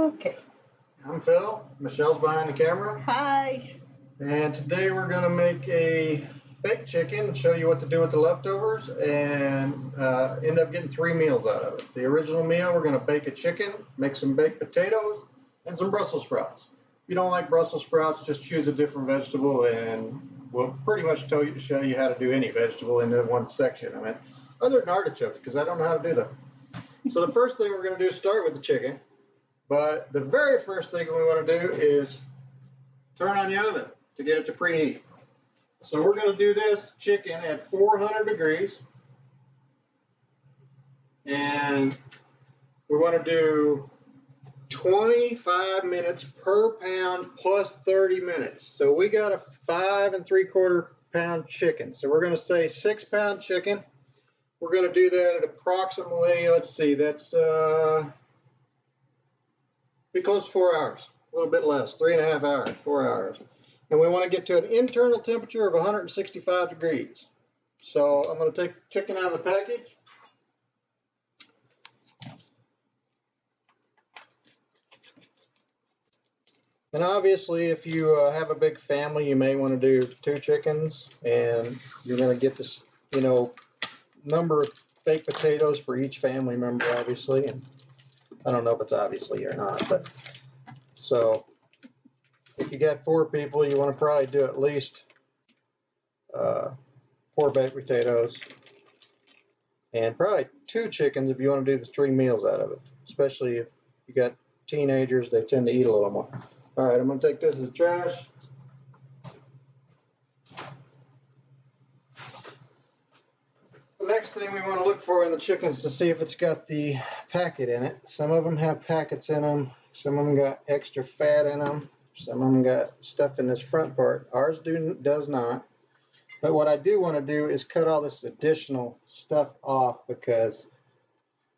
Okay. I'm Phil. Michelle's behind the camera. Hi. And today we're going to make a baked chicken and show you what to do with the leftovers and end up getting 3 meals out of it. The original meal, we're going to bake a chicken, make some baked potatoes, and some Brussels sprouts. If you don't like Brussels sprouts, just choose a different vegetable and we'll pretty much show you how to do any vegetable in one section. I mean, other than artichokes, because I don't know how to do them. So the first thing we're going to do is start with the chicken. But the very first thing we want to do is turn on the oven to get it to preheat. So we're going to do this chicken at 400 degrees. And we want to do 25 minutes per pound plus 30 minutes. So we got a 5 3/4 pound chicken. So we're going to say 6 pound chicken. We're going to do that at approximately, let's see, that's be close to 4 hours, a little bit less, 3.5 hours, 4 hours. And we want to get to an internal temperature of 165 degrees. So I'm going to take the chicken out of the package. And obviously, if you have a big family, you may want to do 2 chickens, and you're going to get this, number of baked potatoes for each family member, obviously. And I don't know if it's obviously or not, but so if you got 4 people, you want to probably do at least 4 baked potatoes, and probably 2 chickens if you want to do the 3 meals out of it. Especially if you got teenagers, they tend to eat a little more. All right, I'm going to take this as trash. The next thing we want to look for in the chickens to see if it's got the packet in it. Some of them have packets in them. Some of them got extra fat in them. Some of them got stuff in this front part. Ours does not. But what I do want to do is cut all this additional stuff off, because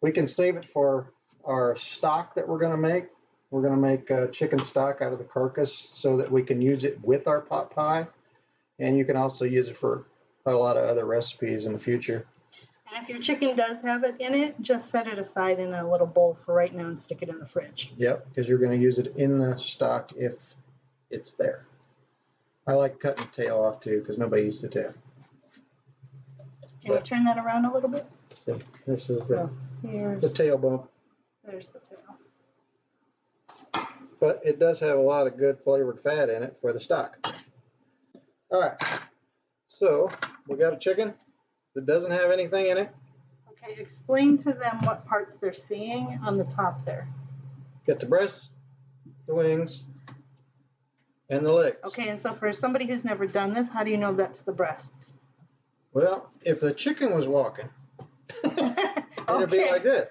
we can save it for our stock that we're going to make. We're going to make chicken stock out of the carcass so that we can use it with our pot pie. And you can also use it for a lot of other recipes in the future. And if your chicken does have it in it, just set it aside in a little bowl for right now and stick it in the fridge. Yep, because you're going to use it in the stock if it's there. I like cutting the tail off too, because nobody eats the tail. Can you turn that around a little bit? So this is the tail bump. There's the tail. But it does have a lot of good flavored fat in it for the stock. All right, so we got a chicken that doesn't have anything in it. Okay, explain to them what parts they're seeing on the top there. Got the breasts, the wings, and the legs. Okay, and so for somebody who's never done this, how do you know that's the breasts? Well, if the chicken was walking, it'd be like this.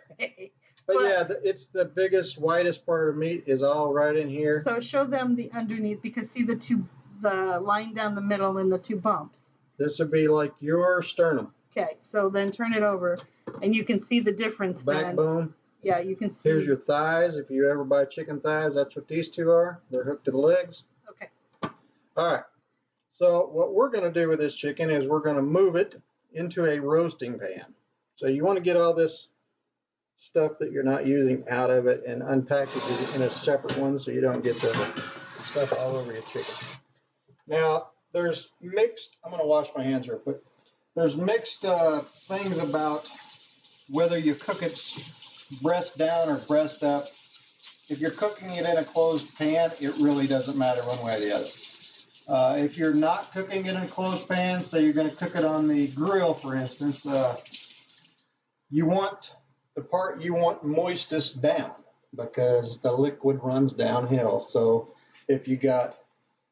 But yeah, it's the biggest, whitest part of meat is all right in here. So show them the underneath, because see the line down the middle and the 2 bumps. This would be like your sternum. Okay, so then turn it over, and you can see the difference. Backbone. Yeah, you can see. Here's your thighs. If you ever buy chicken thighs, that's what these 2 are. They're hooked to the legs. Okay. All right. So what we're going to do with this chicken is we're going to move it into a roasting pan. So you want to get all this stuff that you're not using out of it and unpackage it in a separate one so you don't get the stuff all over your chicken. Now, there's mixed, I'm going to wash my hands real quick. There's mixed things about whether you cook it breast down or breast up. If you're cooking it in a closed pan, it really doesn't matter one way or the other. If you're not cooking it in a closed pan, so you're going to cook it on the grill, for instance, you want the part you want moistest down, because the liquid runs downhill. So if you got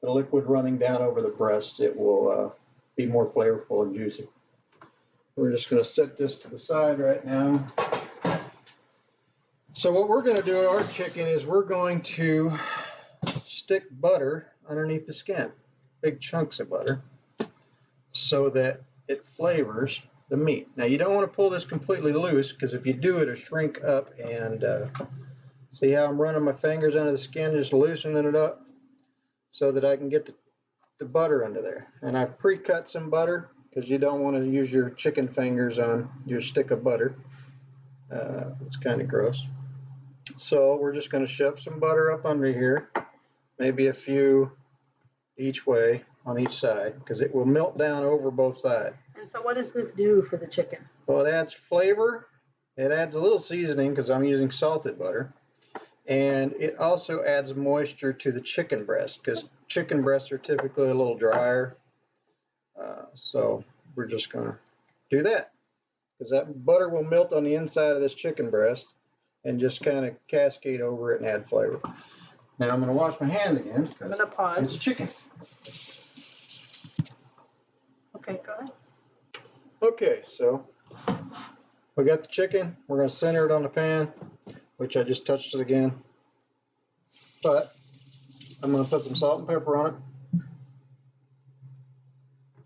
the liquid running down over the breast, it will be more flavorful and juicy. We're just going to set this to the side right now. So what we're going to do with our chicken is we're going to stick butter underneath the skin, big chunks of butter, so that it flavors the meat. Now you don't want to pull this completely loose, because if you do, it'll shrink up. And see how I'm running my fingers under the skin, just loosening it up so that I can get the butter under there. And I pre-cut some butter, because you don't want to use your chicken fingers on your stick of butter. It's kind of gross. So we're just going to shove some butter up under here, maybe a few each way on each side, because it will melt down over both sides. And so what does this do for the chicken? Well, it adds flavor. It adds a little seasoning because I'm using salted butter. And it also adds moisture to the chicken breast because chicken breasts are typically a little drier. So we're just going to do that because that butter will melt on the inside of this chicken breast and just kind of cascade over it and add flavor. Now I'm going to wash my hands again. I'm going to pause. It's chicken. Okay, go ahead. Okay, so we got the chicken. We're going to center it on the pan, which I just touched it again. But I'm going to put some salt and pepper on it.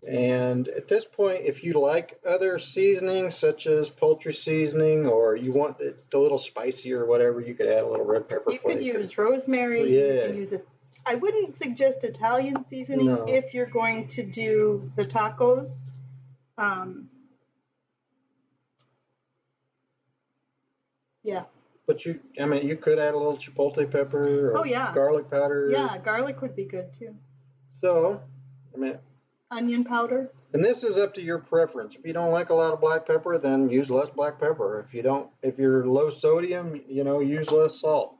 And at this point, if you like other seasonings, such as poultry seasoning, or you want it a little spicy or whatever, you could add a little red pepper. You could use rosemary. Yeah. You can use it. I wouldn't suggest Italian seasoning No. if you're going to do the tacos. Yeah. But you could add a little chipotle pepper or garlic powder. Yeah, garlic would be good too. So, onion powder. And this is up to your preference. If you don't like a lot of black pepper, then use less black pepper. If you're low sodium, use less salt.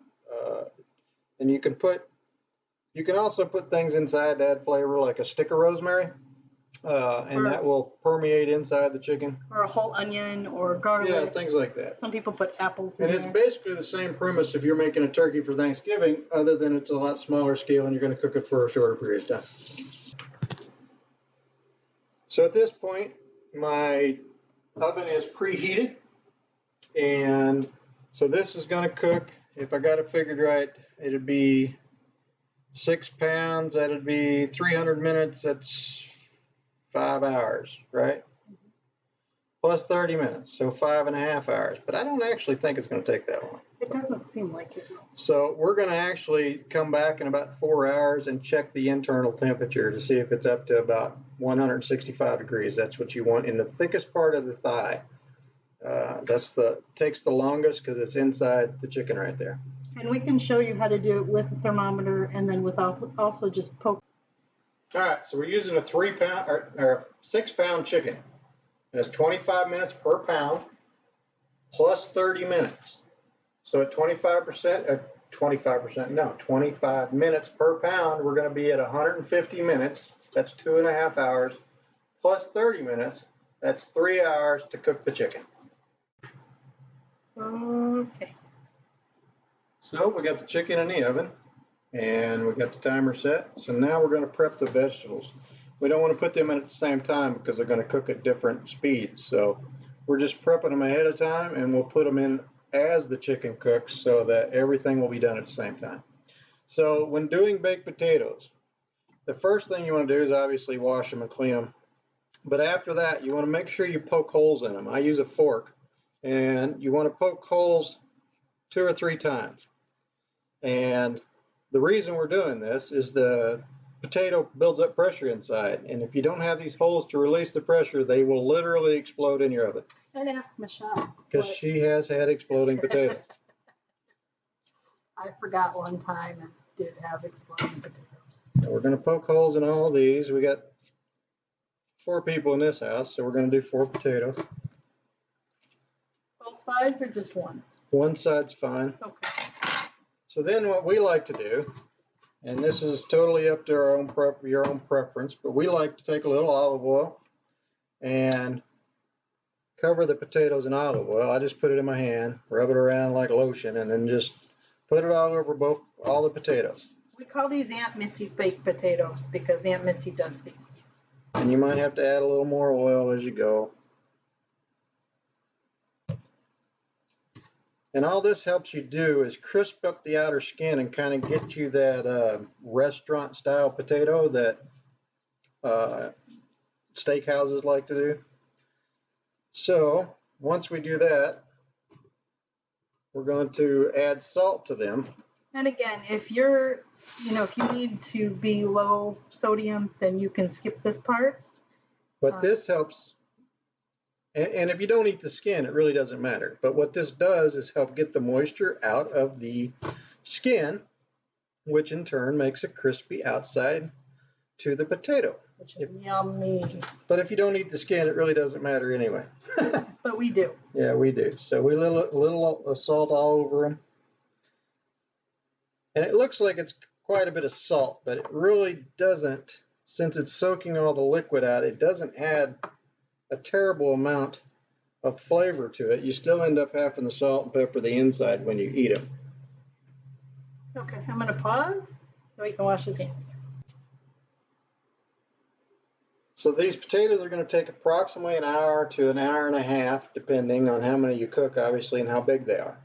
And you can also put things inside to add flavor, like a stick of rosemary. And that will permeate inside the chicken. Or a whole onion or garlic. Yeah, things like that. Some people put apples in there. And it's basically the same premise if you're making a turkey for Thanksgiving, other than it's a lot smaller scale and you're going to cook it for a shorter period of time. So at this point, my oven is preheated. And so this is going to cook, if I got it figured right, it'd be 6 pounds. That'd be 300 minutes. That's 5 hours, right? Plus 30 minutes, so 5.5 hours. But I don't actually think it's going to take that long. It doesn't seem like it. So we're going to actually come back in about 4 hours and check the internal temperature to see if it's up to about 165 degrees. That's what you want in the thickest part of the thigh. Takes the longest because it's inside the chicken right there. And we can show you how to do it with a thermometer and then without, also just poke. All right, so we're using a 3 pound or 6 pound chicken. And it's 25 minutes per pound plus 30 minutes. So at 25%, 25 minutes per pound, we're going to be at 150 minutes. That's 2.5 hours plus 30 minutes. That's 3 hours to cook the chicken. Okay. So we got the chicken in the oven and we got the timer set. So now we're going to prep the vegetables. We don't want to put them in at the same time because they're going to cook at different speeds. So we're just prepping them ahead of time and we'll put them in as the chicken cooks so that everything will be done at the same time. So when doing baked potatoes, the first thing you want to do is obviously wash them and clean them. But after that, you want to make sure you poke holes in them. I use a fork, and you want to poke holes 2 or 3 times. And the reason we're doing this is the potato builds up pressure inside, and if you don't have these holes to release the pressure, they will literally explode in your oven. I'd ask Michelle. Because she has had exploding potatoes. I forgot one time and did have exploding potatoes. So we're going to poke holes in all these. We got 4 people in this house, so we're going to do 4 potatoes. Both sides or just one? One side's fine. Okay. So then what we like to do, and this is totally up to your own preference, but we like to take a little olive oil and cover the potatoes in olive oil. I just put it in my hand, rub it around like lotion, and then just put it all over all the potatoes. We call these Aunt Missy baked potatoes because Aunt Missy does these. And you might have to add a little more oil as you go. And all this helps you do is crisp up the outer skin and kind of get you that restaurant style potato that steakhouses like to do. So once we do that, we're going to add salt to them. And again, if you need to be low sodium, then you can skip this part. But this helps And if you don't eat the skin, it really doesn't matter. But what this does is help get the moisture out of the skin, which in turn makes a crispy outside to the potato. Which is yummy. But if you don't eat the skin, it really doesn't matter anyway. But we do. Yeah, we do. So we little salt all over them. And it looks like it's quite a bit of salt, but it really doesn't, since it's soaking all the liquid out, it doesn't add a terrible amount of flavor to it. You still end up having to salt and pepper the inside when you eat them. Okay, I'm going to pause so he can wash his hands. So these potatoes are going to take approximately an hour to an hour and a half, depending on how many you cook, obviously, and how big they are.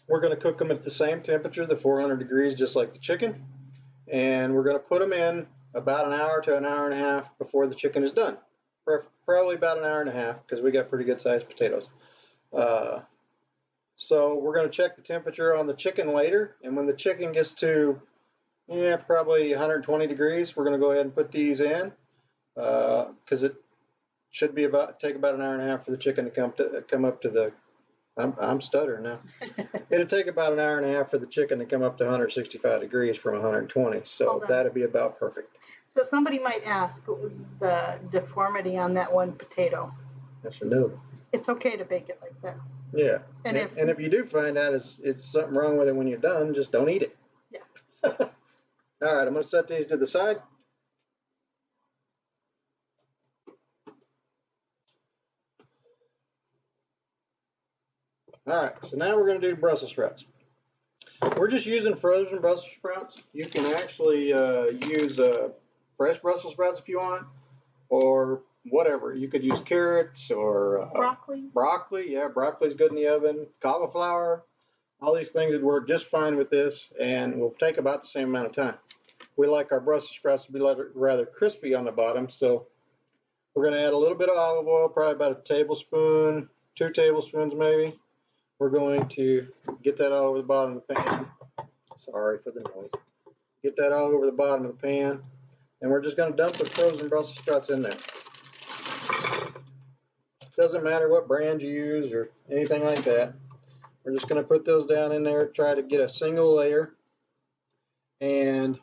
We're going to cook them at the same temperature, the 400 degrees, just like the chicken. And we're going to put them in about an hour to an hour and a half before the chicken is done. Probably about an hour and a half, because we got pretty good sized potatoes. So we're going to check the temperature on the chicken later. And when the chicken gets to probably 120 degrees, we're going to go ahead and put these in. Because it should be take about an hour and a half for the chicken to come up to the. I'm stuttering now. It'll take about an hour and a half for the chicken to come up to 165 degrees from 120. So that'd be about perfect. So somebody might ask the deformity on that one potato. That's a no. It's okay to bake it like that. Yeah. And if you do find out it's something wrong with it when you're done, just don't eat it. Yeah. All right, I'm going to set these to the side. All right, so now we're going to do Brussels sprouts. We're just using frozen Brussels sprouts. You can actually use fresh Brussels sprouts if you want, or whatever. You could use carrots or broccoli. Broccoli, yeah, broccoli's good in the oven. Cauliflower, all these things would work just fine with this, and will take about the same amount of time. We like our Brussels sprouts to be rather crispy on the bottom, so we're going to add a little bit of olive oil, probably about a tablespoon, 2 tablespoons maybe. We're going to get that all over the bottom of the pan. Sorry for the noise. Get that all over the bottom of the pan. And we're just going to dump the frozen Brussels sprouts in there. Doesn't matter what brand you use or anything like that. We're just going to put those down in there, try to get a single layer. And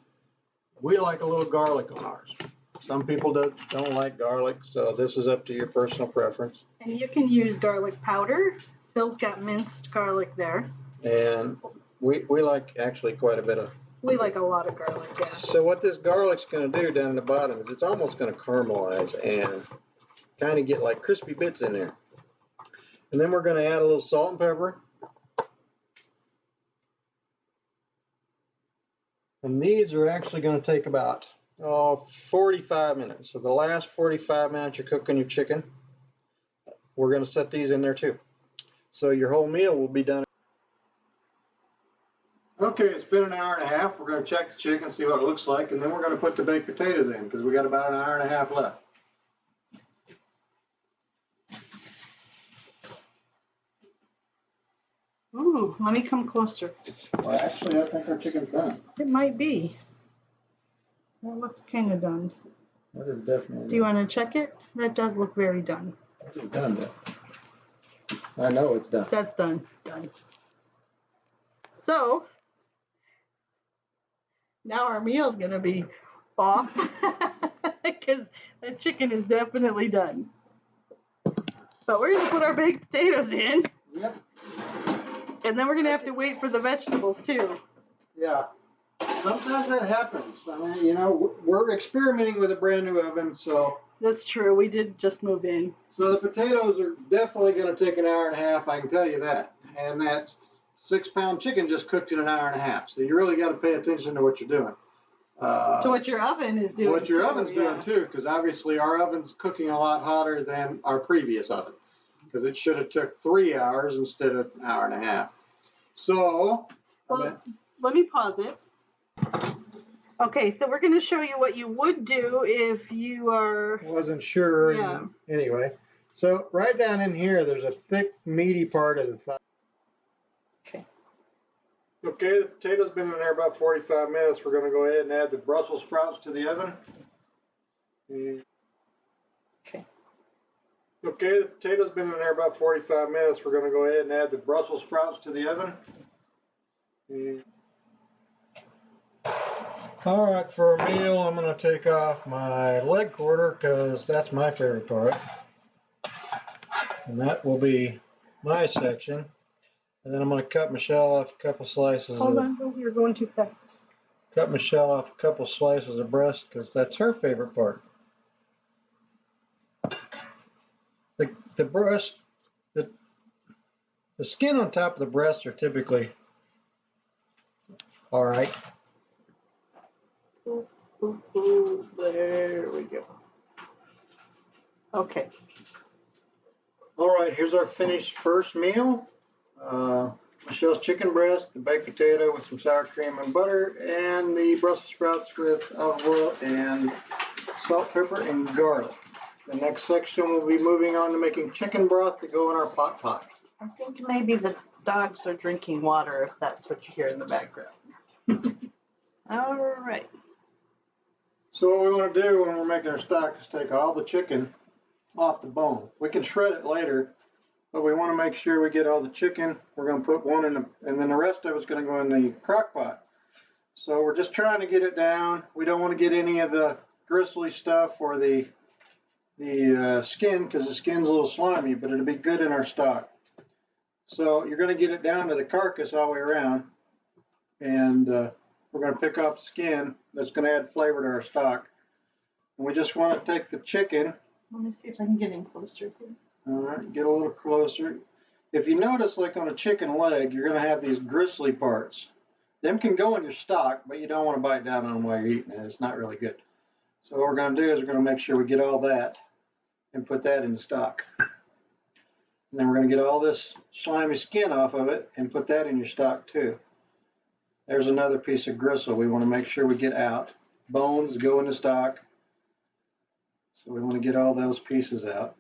we like a little garlic on ours. Some people don't like garlic, so this is up to your personal preference. And you can use garlic powder. Phil's got minced garlic there. And we like actually quite a bit of. We like a lot of garlic, yeah. So what this garlic's going to do down in the bottom is it's almost going to caramelize and kind of get like crispy bits in there. And then we're going to add a little salt and pepper. And these are actually going to take about 45 minutes. So the last 45 minutes you're cooking your chicken, we're going to set these in there too. So your whole meal will be done. Okay, it's been an hour and a half. We're going to check the chicken, see what it looks like, and then we're going to put the baked potatoes in because we got about an hour and a half left. Ooh, let me come closer. Well, actually, I think our chicken's done. It might be. That looks kind of done. That is definitely done. Do you want to check it? That does look very done. That is done. I know it's done. That's done. Done. So now our meal's gonna be off because the chicken is definitely done. But we're gonna put our baked potatoes in. Yep. And then we're gonna have to wait for the vegetables too. Yeah. Sometimes that happens. I mean, you know, we're experimenting with a brand new oven, so. That's true. We did just move in. So the potatoes are definitely going to take an hour and a half, I can tell you that. And that 6-pound chicken just cooked in an hour and a half. So you really got to pay attention to what you're doing. To what your oven is doing. What your oven's doing too, because obviously our oven's cooking a lot hotter than our previous oven. Because it should have took 3 hours instead of an hour and a half. So. Well, let me pause it. Okay, so we're going to show you what you would do if you wasn't sure. Yeah. Anyway, so right down in here, there's a thick, meaty part of the thigh. Okay. Okay, the potatoes been in there about 45 minutes. We're going to go ahead and add the Brussels sprouts to the oven. And okay. Okay, the potatoes been in there about 45 minutes. We're going to go ahead and add the Brussels sprouts to the oven. All right, for a meal, I'm going to take off my leg quarter because that's my favorite part. And that will be my section. And then I'm going to cut Michelle off a couple slices. Hold on, you're going too fast. Cut Michelle off a couple slices of breast because that's her favorite part. The breast, the skin on top of the breasts are typically all right. There we go. Okay. All right, here's our finished first meal. Michelle's chicken breast, the baked potato with some sour cream and butter, and the Brussels sprouts with olive oil and salt, pepper, and garlic. The next section we'll be moving on to making chicken broth to go in our pot pie. I think maybe the dogs are drinking water if that's what you hear in the background. All right. So what we want to do when we're making our stock is take all the chicken off the bone. We can shred it later, but we want to make sure we get all the chicken. We're going to put one in and then the rest of it's going to go in the crock pot. So we're just trying to get it down. We don't want to get any of the gristly stuff or the skin, because the skin's a little slimy, but it'll be good in our stock. So you're going to get it down to the carcass all the way around, and we're going to pick up skin that's going to add flavor to our stock. And we just want to take the chicken. Let me see if I can get in closer here. All right, get a little closer. If you notice, like on a chicken leg, you're going to have these gristly parts. Them can go in your stock, but you don't want to bite down on them while you're eating it. It's not really good. So what we're going to do is we're going to make sure we get all that and put that in the stock. And then we're going to get all this slimy skin off of it and put that in your stock too. There's another piece of gristle we want to make sure we get out. Bones go in the stock. So we want to get all those pieces out.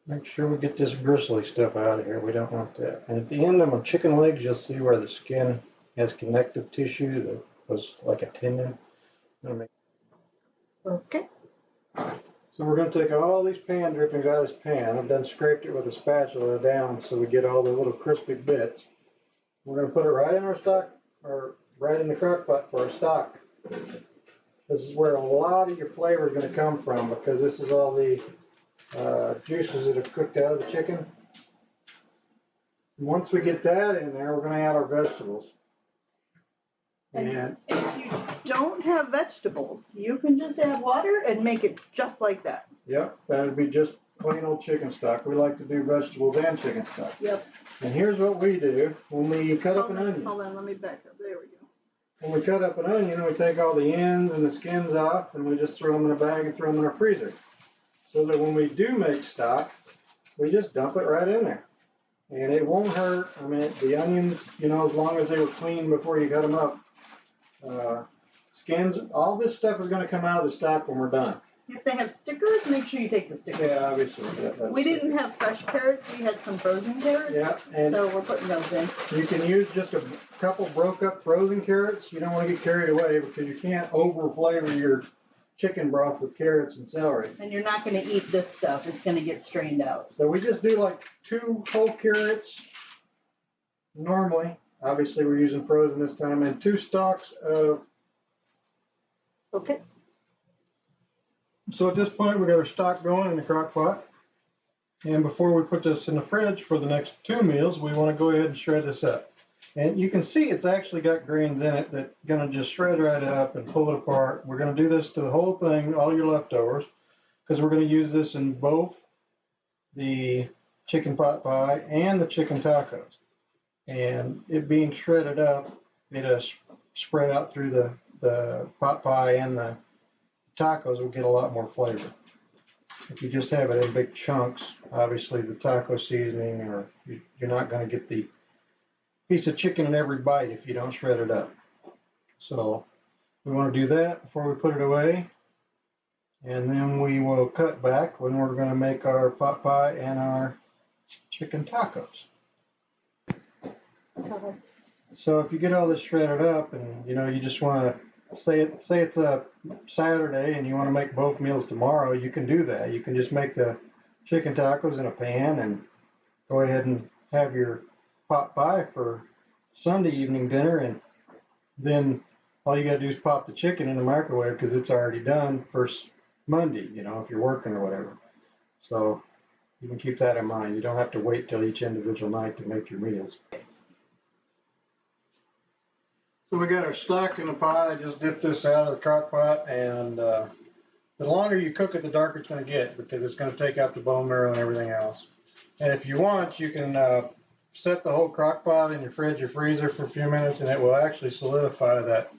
Make sure we get this bristly stuff out of here. We don't want that. And at the end of my chicken legs, you'll see where the skin has connective tissue that was like a tendon. Okay. So we're going to take all these pan drippings out of this pan. I've done scraped it with a spatula down so we get all the little crispy bits. We're going to put it right in our stock, or right in the crock pot for our stock. This is where a lot of your flavor is going to come from, because this is all the juices that have cooked out of the chicken. Once we get that in there, we're going to add our vegetables. And if you don't have vegetables, you can just add water and make it just like that. Yep, that would be just plain old chicken stock. We like to do vegetables and chicken stock. Yep. And here's what we do when we cut up an onion. Hold on, let me back up. There we go. When we cut up an onion, we take all the ends and the skins off, and we just throw them in a bag and throw them in our freezer. So that when we do make stock, we just dump it right in there. And it won't hurt. I mean, the onions, you know, as long as they were clean before you cut them up. Skins, all this stuff is going to come out of the stock when we're done. If they have stickers, make sure you take the stickers. Yeah, obviously. We didn't have fresh carrots. We had some frozen carrots. Yeah, and so we're putting those in. You can use just a couple broke up frozen carrots. You don't want to get carried away because you can't over flavor your chicken broth with carrots and celery. And you're not going to eat this stuff. It's going to get strained out. So we just do like 2 whole carrots normally. Obviously we're using frozen this time, and 2 stalks of. Okay. So at this point we got our stock going in the crock pot. And before we put this in the fridge for the next 2 meals, we want to go ahead and shred this up. And you can see it's actually got grains in it that are going to just shred right up and pull it apart. We're going to do this to the whole thing, all your leftovers, because we're going to use this in both the chicken pot pie and the chicken tacos. And it being shredded up, it'll spread out through the pot pie and the tacos will get a lot more flavor. If you just have it in big chunks, obviously the taco seasoning, or you're not going to get the piece of chicken in every bite if you don't shred it up. So we want to do that before we put it away. And then we will cut back when we're going to make our pot pie and our chicken tacos. So if you get all this shredded up and you just want to say it's a Saturday and you want to make both meals tomorrow, you can do that. You can just make the chicken tacos in a pan and go ahead and have your pot pie for Sunday evening dinner, and then all you got to do is pop the chicken in the microwave because it's already done for Monday, if you're working or whatever. So you can keep that in mind. You don't have to wait till each individual night to make your meals. So we got our stock in the pot. I just dipped this out of the crock pot, and the longer you cook it, the darker it's going to get because it's going to take out the bone marrow and everything else. And if you want, you can set the whole crock pot in your fridge or freezer for a few minutes, and it will actually solidify that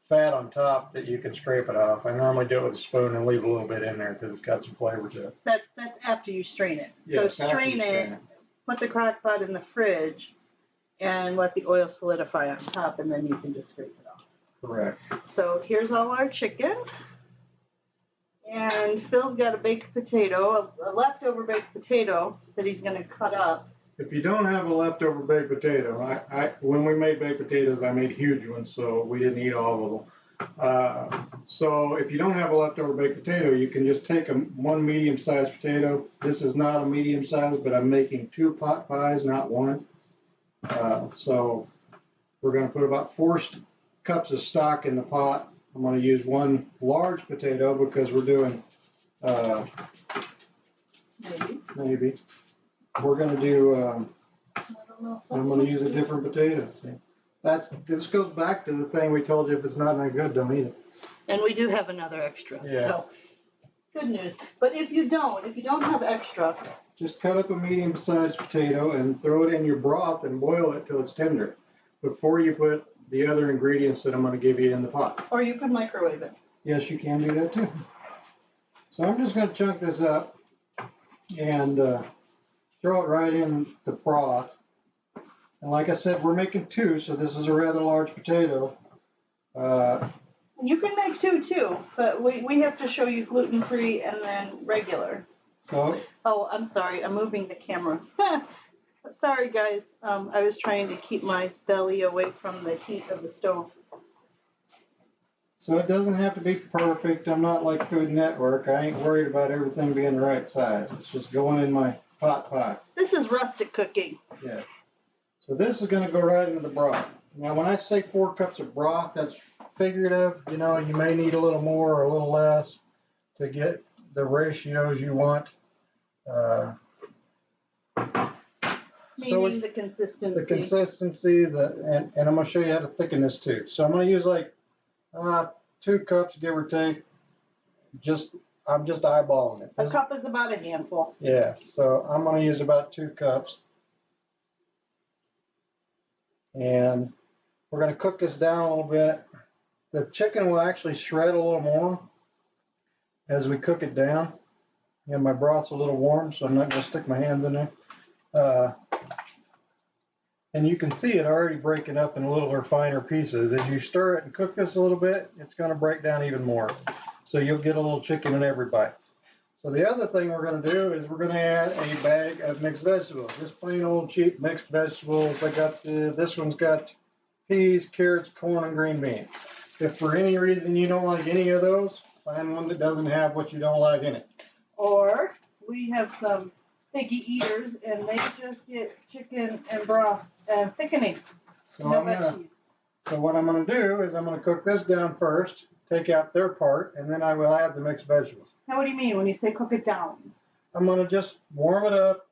fat on top that you can scrape it off. I normally do it with a spoon and leave a little bit in there because it's got some flavor to it. That's after you strain it. Yeah, so strain it, put the crock pot in the fridge, and let the oil solidify on top, and then you can just scrape it off. Correct. So here's all our chicken. And Phil's got a baked potato, a leftover baked potato that he's going to cut up. If you don't have a leftover baked potato, when we made baked potatoes, I made huge ones, so we didn't eat all of them. So if you don't have a leftover baked potato, you can just take one medium-sized potato. This is not a medium size, but I'm making 2 pot pies, not 1. So we're going to put about 4 cups of stock in the pot. I'm going to use 1 large potato because we're doing maybe. We're going to do, I'm going to use a different potato. See? This goes back to the thing we told you, if it's not any good, don't eat it. And we do have another extra, Yeah. So good news. But if you don't have extra, just cut up a medium-sized potato and throw it in your broth and boil it till it's tender before you put the other ingredients that I'm going to give you in the pot. or you can microwave it. Yes, you can do that too. So I'm just going to chunk this up and throw it right in the broth. And like I said, we're making 2, so this is a rather large potato. You can make 2 too, but we have to show you gluten-free and then regular. So, Oh, I'm sorry, I'm moving the camera. Sorry guys, I was trying to keep my belly away from the heat of the stove. so it doesn't have to be perfect. I'm not like Food Network. I ain't worried about everything being the right size. It's just going in my pot pie. This is rustic cooking. Yeah. So this is going to go right into the broth. Now, when I say 4 cups of broth, that's figurative. You may need a little more or a little less to get the ratios you want. Meaning the consistency. The consistency, and I'm going to show you how to thicken this too. So I'm going to use like 2 cups, give or take. I'm just eyeballing it. A cup is about a handful. Yeah, so I'm going to use about 2 cups. And we're going to cook this down a little bit. The chicken will actually shred a little more as we cook it down. And my broth's a little warm, so I'm not going to stick my hands in there. And you can see it already breaking up in littler, finer pieces. As you stir it and cook this a little bit, it's going to break down even more. So you'll get a little chicken in every bite. So the other thing we're going to do is we're going to add a bag of mixed vegetables. Just plain old cheap mixed vegetables. This one's got peas, carrots, corn, and green beans. If for any reason you don't like any of those, find one that doesn't have what you don't like in it. Or we have some piggy eaters and they just get chicken and broth and thickening. So No veggies. So what I'm going to do is I'm going to cook this down first, take out their part, and then I will add the mixed vegetables. Now, what do you mean when you say cook it down? I'm going to just warm it up,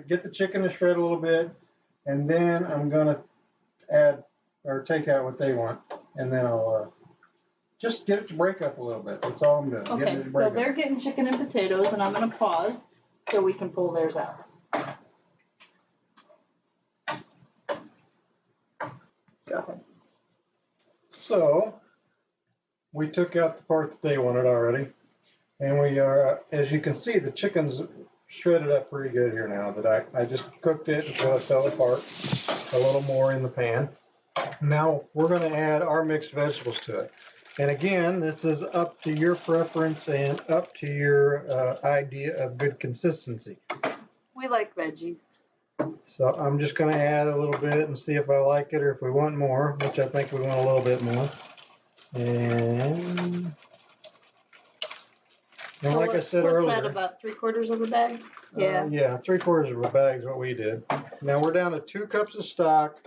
get the chicken to shred a little bit, and then I'm going to add or take out what they want, and then I'll just get it to break up a little bit. That's all I'm doing. Okay, so they're getting chicken and potatoes, and I'm going to pause so we can pull theirs out. Go ahead. So we took out the part that they wanted already, and we are, as you can see, the chicken's shredded up pretty good here now. That I just cooked it until it fell apart a little more in the pan. Now we're going to add our mixed vegetables to it. And again, this is up to your preference and up to your idea of good consistency. We like veggies. So I'm just going to add a little bit and see if I like it or if we want more, which I think we want a little bit more. And So like I said what's earlier, that, about 3/4 of a bag? Yeah. yeah, 3/4 of a bag is what we did. Now we're down to 2 cups of stock,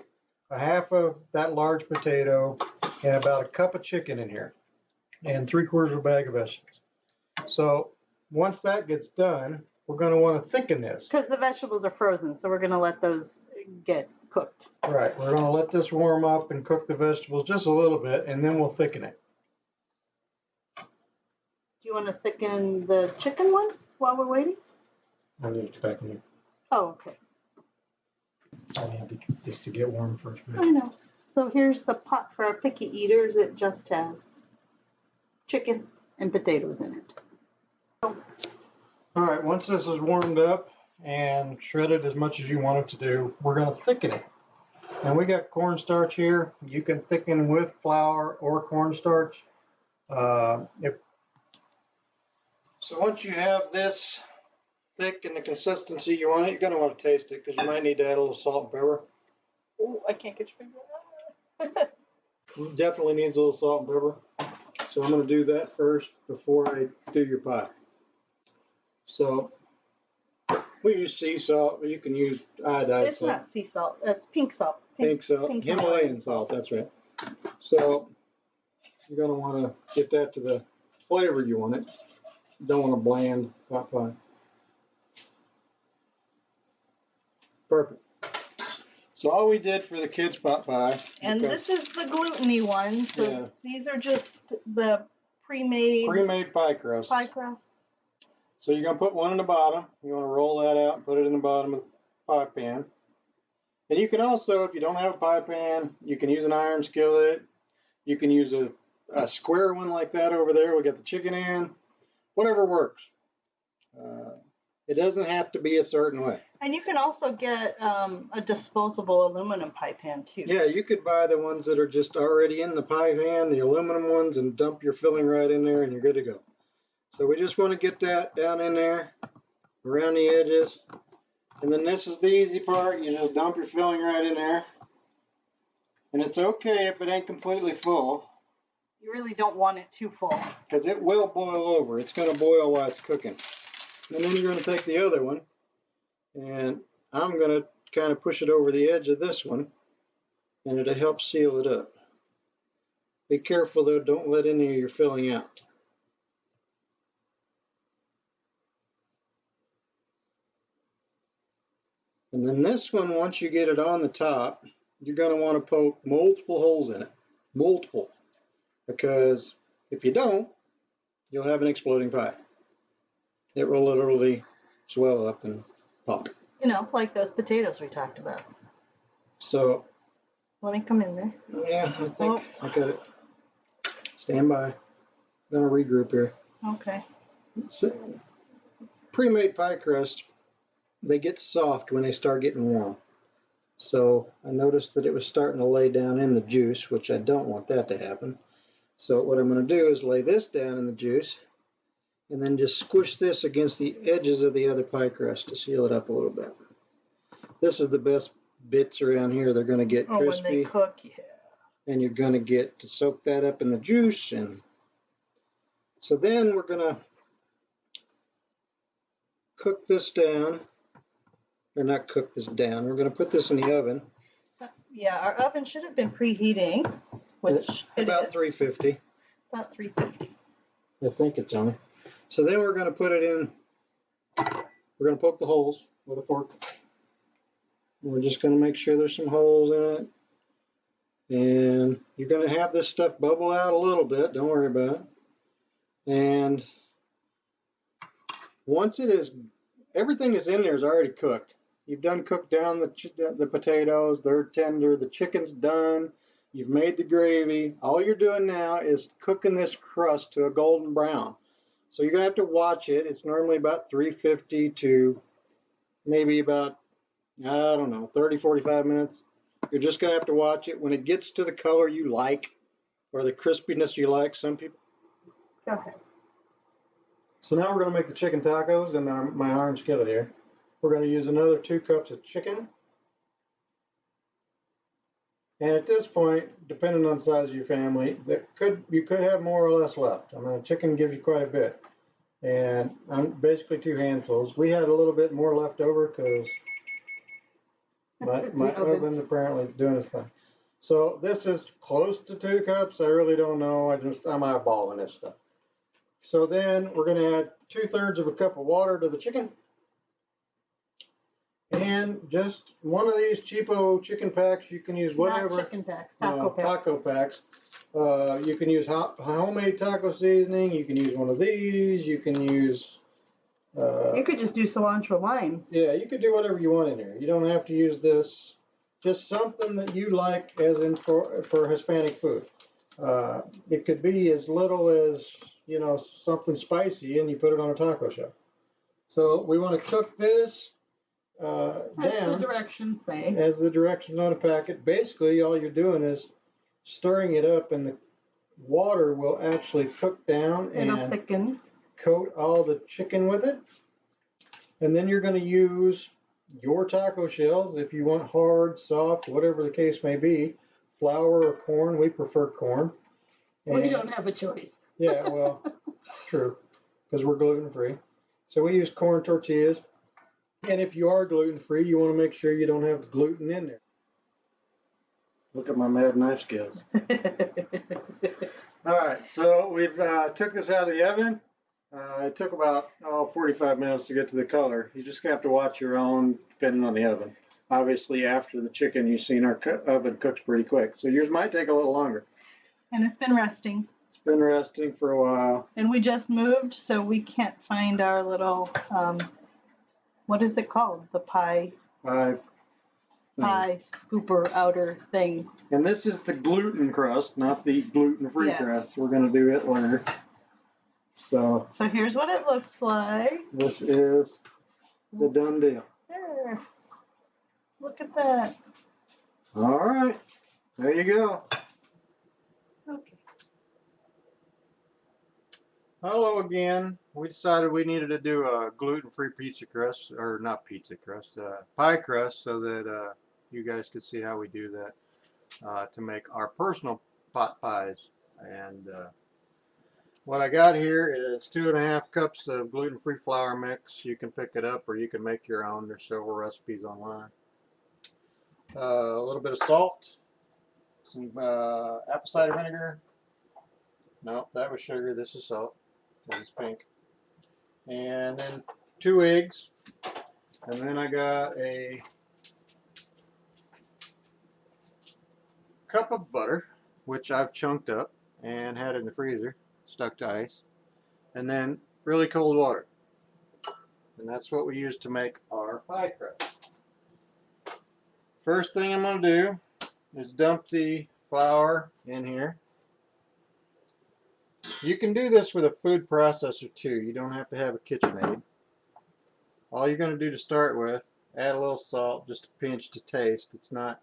a half of that large potato, and about a cup of chicken in here, and 3/4 of a bag of vegetables. So once that gets done, we're going to want to thicken this. Because the vegetables are frozen, so we're going to let those get cooked. Right, we're going to let this warm up and cook the vegetables just a little bit, and then we'll thicken it. Do you want to thicken the chicken one while we're waiting? I need to back in here. Oh, okay. I need this to get warm first. I know. So here's the pot for our picky eaters. It just has chicken and potatoes in it. All right, once this is warmed up and shredded as much as you want it to do, we're going to thicken it. And we got cornstarch here. You can thicken with flour or cornstarch. So once you have this thick and the consistency you want it, you're going to want to taste it because you might need to add a little salt and pepper. Oh, I can't get your finger. It definitely needs a little salt and pepper. So I'm going to do that first before I do your pie. So we use sea salt, but you can use iodized It's salt. not sea salt. That's pink salt. Pink salt, pink Himalayan salt, that's right. So you're going to want to get that to the flavor you want it. You don't want a bland pot pie. Perfect. So all we did for the kids' pot pie. And this is the gluten-y one. So Yeah. these are just the pre-made pie crust. pie crusts. So you're going to put one in the bottom. You want to roll that out and put it in the bottom of the pie pan. And you can also, if you don't have a pie pan, you can use an iron skillet. You can use a square one like that over there. We got the chicken in. Whatever works. It doesn't have to be a certain way. And you can also get a disposable aluminum pie pan too. Yeah, you could buy the ones that are just already in the pie pan, the aluminum ones, and dump your filling right in there and you're good to go. So we just want to get that down in there, around the edges. And then this is the easy part. You just dump your filling right in there. And it's okay if it ain't completely full. You really don't want it too full. Because it will boil over. It's going to boil while it's cooking. And then you're going to take the other one. And I'm going to kind of push it over the edge of this one. And it'll help seal it up. Be careful though, don't let any of your filling out. And then this one, once you get it on the top, you're going to want to poke multiple holes in it. Multiple. Because if you don't, you'll have an exploding pie. It will literally swell up and pop. You know, like those potatoes we talked about. So, Let me come in there. yeah, I think I got it. Stand by. I'm going to regroup here. Okay. So, pre-made pie crust, they get soft when they start getting warm. So I noticed that it was starting to lay down in the juice, which I don't want that to happen. So what I'm going to do is lay this down in the juice and then just squish this against the edges of the other pie crust to seal it up a little bit. This is the best bits around here. They're going to get crispy. Oh, when they cook, yeah. And you're going to get to soak that up in the juice. And so then we're going to cook this down. Or not cook this down. We're going to put this in the oven. Yeah, our oven should have been preheating, which it about is. 350. About 350. I think it's on. So then we're going to put it in. We're going to poke the holes with a fork. We're just going to make sure there's some holes in it. And you're going to have this stuff bubble out a little bit. Don't worry about it. And once it is everything that's in there is already cooked. You've done cooked down the potatoes. They're tender. The chicken's done. You've made the gravy. All you're doing now is cooking this crust to a golden brown. So you're going to have to watch it. It's normally about 350 to maybe about, I don't know, 30, 45 minutes. You're just going to have to watch it. When it gets to the color you like or the crispiness you like, some people. Go ahead. So now we're going to make the chicken tacos in my iron skillet here. We're going to use another 2 cups of chicken. And at this point, depending on the size of your family, you could have more or less left. I mean, chicken gives you quite a bit. And I'm basically 2 handfuls. We had a little bit more left over because my oven apparently is doing its thing. So this is close to 2 cups. I really don't know. I'm eyeballing this stuff. So then we're going to add 2/3 of a cup of water to the chicken. And just one of these cheapo chicken packs. You can use whatever. Not chicken packs, taco packs. Taco packs. You can use homemade taco seasoning. You can use one of these. You can use. You could just do cilantro lime. Yeah, you could do whatever you want in there. You don't have to use this. Just something that you like, as in for Hispanic food. It could be as little as, you know, something spicy, and you put it on a taco shell. So we want to cook this As down. the directions say. As the directions on the packet. Basically, all you're doing is stirring it up, and the water will actually cook down It'll and thicken. coat all the chicken with it. And then you're going to use your taco shells if you want hard, soft, whatever the case may be. Flour or corn. We prefer corn. Well, you don't have a choice. Yeah, well, true, because we're gluten free. So we use corn tortillas. And if you are gluten free, you want to make sure you don't have gluten in there. Look at my mad knife skills. All right, so we've took this out of the oven. It took about 45 minutes to get to the color. You just have to watch your own, depending on the oven. Obviously, after the chicken, you've seen our oven cooks pretty quick. So yours might take a little longer. And it's been resting. It's been resting for a while. And we just moved, so we can't find our little, what is it called? The pie scooper outer thing. And this is the gluten crust, not the gluten-free Yes. crust. We're going to do it later. So here's what it looks like. this is the done deal. There. Look at that. All right, there you go. Okay. Hello again. We decided we needed to do a gluten-free pizza crust, or not pizza crust, pie crust, so that you guys could see how we do that to make our personal pot pies. And what I got here is 2.5 cups of gluten-free flour mix. You can pick it up or you can make your own. There's several recipes online. A little bit of salt, some apple cider vinegar. No, that was sugar. This is salt. This is pink. And then 2 eggs. And then I got a cup of butter, which I've chunked up and had in the freezer, stuck to ice. And then really cold water. And that's what we use to make our pie crust. First thing I'm going to do is dump the flour in here. You can do this with a food processor too. You don't have to have a KitchenAid. All you're going to do to start with, add a little salt, just a pinch to taste. It's not,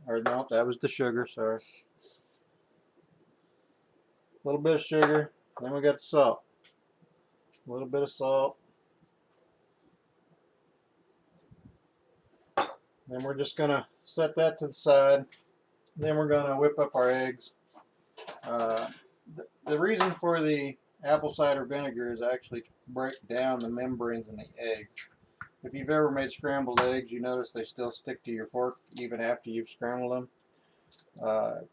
or no, that was the sugar, sorry. A little bit of sugar, then we got the salt. A little bit of salt. Then we're just going to set that to the side. Then we're going to whip up our eggs. The reason for the apple cider vinegar is actually to break down the membranes in the egg. If you've ever made scrambled eggs, you notice they still stick to your fork even after you've scrambled them.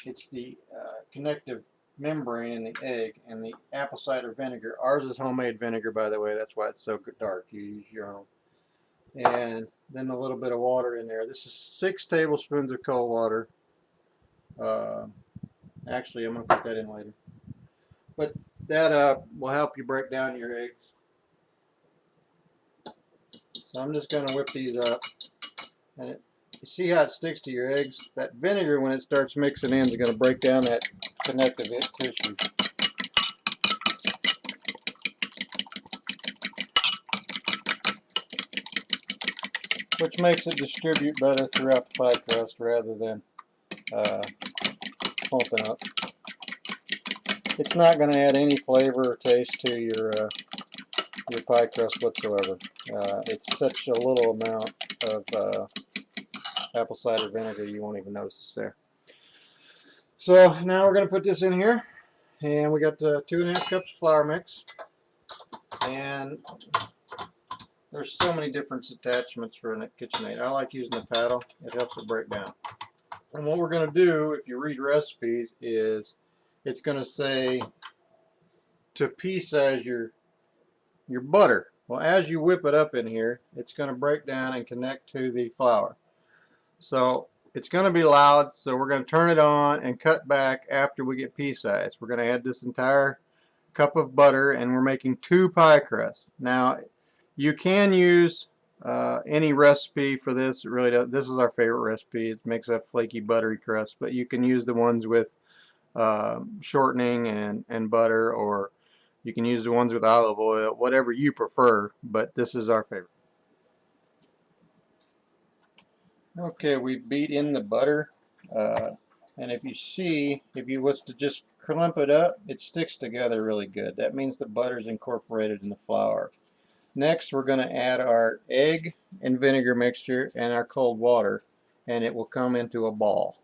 It's the connective membrane in the egg and the apple cider vinegar. Ours is homemade vinegar, by the way. That's why it's so dark. You use your own. And then a little bit of water in there. This is 6 tablespoons of cold water. Actually, I'm going to put that in later. But that will help you break down your eggs. So I'm just going to whip these up. And you see how it sticks to your eggs? That vinegar, when it starts mixing in, is going to break down that connective tissue. Which makes it distribute better throughout the pie crust rather than clumping up. It's not going to add any flavor or taste to your pie crust whatsoever. It's such a little amount of apple cider vinegar you won't even notice it's there. So now we're going to put this in here, and we got 2.5 cups of flour mix, and there's so many different attachments for a KitchenAid. I like using the paddle. It helps it break down. And what we're going to do, if you read recipes, is it's going to say to pea size your butter. Well, as you whip it up in here, it's going to break down and connect to the flour. So it's going to be loud, so we're going to turn it on and cut back after we get pea size. We're going to add this entire cup of butter, and we're making 2 pie crusts. Now, you can use any recipe for this. It really does. This is our favorite recipe. It makes that flaky, buttery crust, but you can use the ones with shortening and butter, or you can use the ones with olive oil, whatever you prefer, but this is our favorite. Okay, we beat in the butter, and if you see, if you was to just clump it up, it sticks together really good. That means the butter's incorporated in the flour. Next, we're going to add our egg and vinegar mixture and our cold water, and it will come into a ball.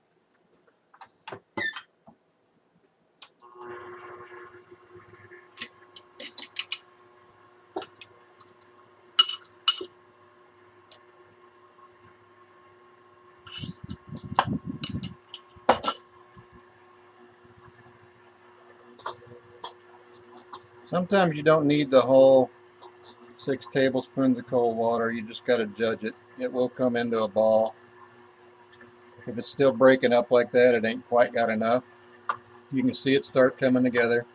Sometimes you don't need the whole 6 tablespoons of cold water. You just got to judge it. It will come into a ball. If it's still breaking up like that, it ain't quite got enough. You can see it start coming together.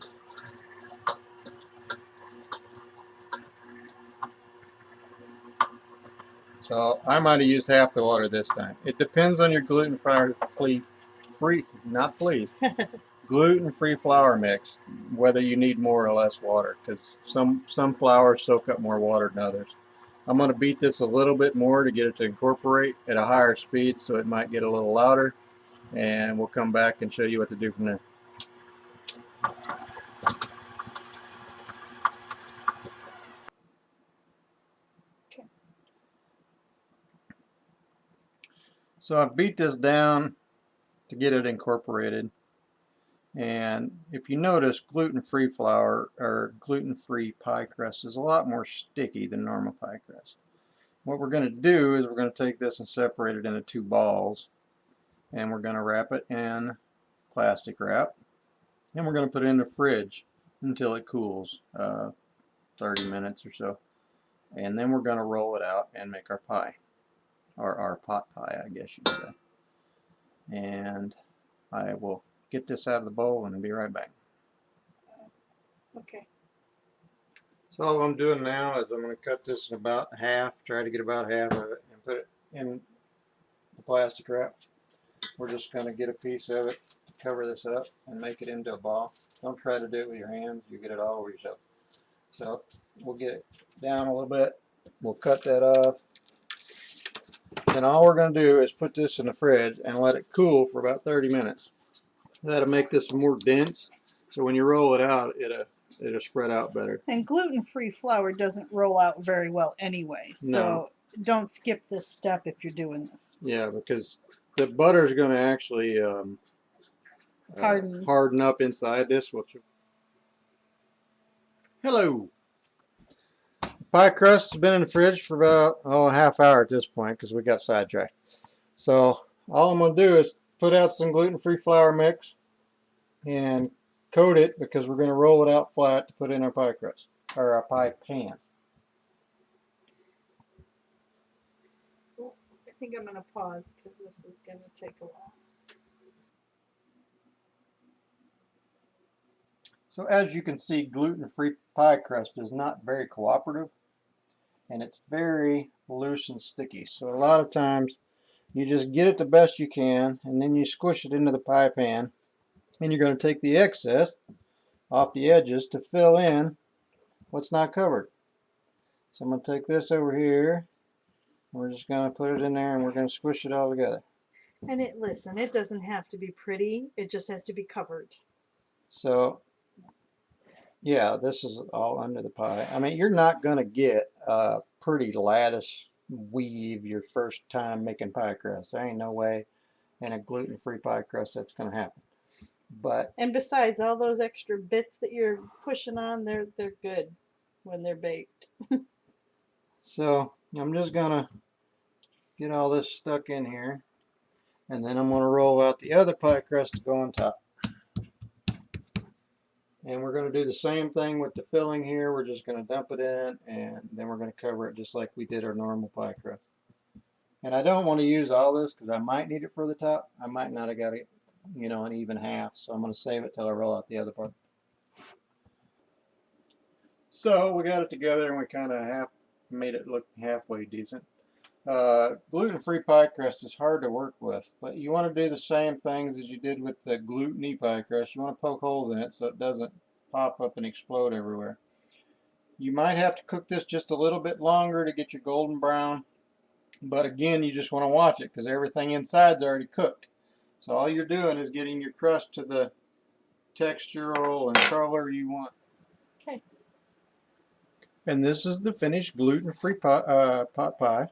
So I might have used half the water this time. It depends on your gluten-free, gluten-free flour mix, whether you need more or less water, because some flours soak up more water than others. I'm going to beat this a little bit more to get it to incorporate at a higher speed, so it might get a little louder, and we'll come back and show you what to do from there. So I beat this down to get it incorporated. And if you notice, gluten-free flour or gluten-free pie crust is a lot more sticky than normal pie crust. What we're going to do is we're going to take this and separate it into 2 balls, and we're going to wrap it in plastic wrap, and we're going to put it in the fridge until it cools, 30 minutes or so, and then we're going to roll it out and make our pie, or our pot pie, I guess you'd say. And I will get this out of the bowl and be right back. Okay. So all I'm doing now is I'm going to cut this in about half, try to get about half of it, and put it in the plastic wrap. We're just going to get a piece of it, cover this up, and make it into a ball. Don't try to do it with your hands, you get it all over yourself. So we'll get it down a little bit, we'll cut that off, and all we're going to do is put this in the fridge and let it cool for about 30 minutes. That'll make this more dense, so when you roll it out, it'll spread out better. And gluten-free flour doesn't roll out very well anyway, so No. don't skip this step if you're doing this. Yeah, because the butter is going to actually harden up inside this. Hello. Pie crust has been in the fridge for about a half hour at this point because we got sidetracked. So all I'm going to do is put out some gluten-free flour mix and coat it, because we're going to roll it out flat to put in our pie crust, or our pie pan. I think I'm going to pause because this is going to take a while. So as you can see, gluten-free pie crust is not very cooperative. and it's very loose and sticky. So a lot of times you just get it the best you can, and then you squish it into the pie pan, and you're going to take the excess off the edges to fill in what's not covered. So I'm going to take this over here, and we're just going to put it in there, and we're going to squish it all together. And listen, it doesn't have to be pretty. It just has to be covered. So yeah, this is all under the pie. I mean, you're not going to get a pretty lattice weave your first time making pie crust. There ain't no way in a gluten-free pie crust that's going to happen. But And besides, all those extra bits that you're pushing on, they're good when they're baked. so I'm just going to get all this stuck in here, and then I'm going to roll out the other pie crust to go on top. And we're going to do the same thing with the filling here. We're just going to dump it in, and then we're going to cover it just like we did our normal pie crust. And I don't want to use all this because I might need it for the top. I might not have got it, you know, an even half. So I'm going to save it till I roll out the other part. So we got it together, and we kind of made it look halfway decent. Gluten-free pie crust is hard to work with, but you want to do the same things as you did with the gluten-y pie crust. You want to poke holes in it so it doesn't pop up and explode everywhere. You might have to cook this just a little bit longer to get your golden brown, but again, you just want to watch it because everything inside's already cooked. So all you're doing is getting your crust to the textural and color you want. Okay. And this is the finished gluten-free pot pie.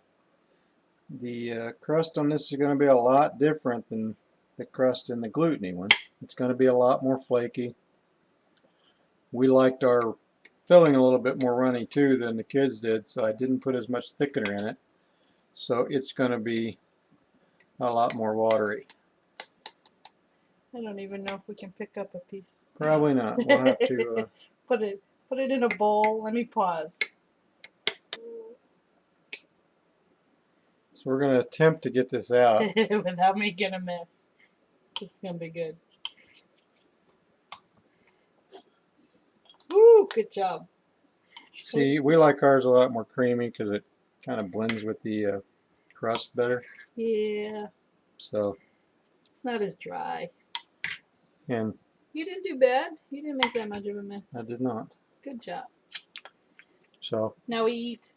The crust on this is going to be a lot different than the crust in the gluten-y one. It's going to be a lot more flaky. We liked our filling a little bit more runny too than the kids did, so I didn't put as much thickener in it. So it's going to be a lot more watery. I don't even know if we can pick up a piece. Probably not. We'll have to put it in a bowl. Let me pause. so we're going to attempt to get this out. Without making a mess. This is gonna be good. Woo! Good job. See, we like ours a lot more creamy because it kind of blends with the crust better. Yeah. So, It's not as dry. and You didn't do bad. You didn't make that much of a mess. I did not. Good job. So, Now we eat.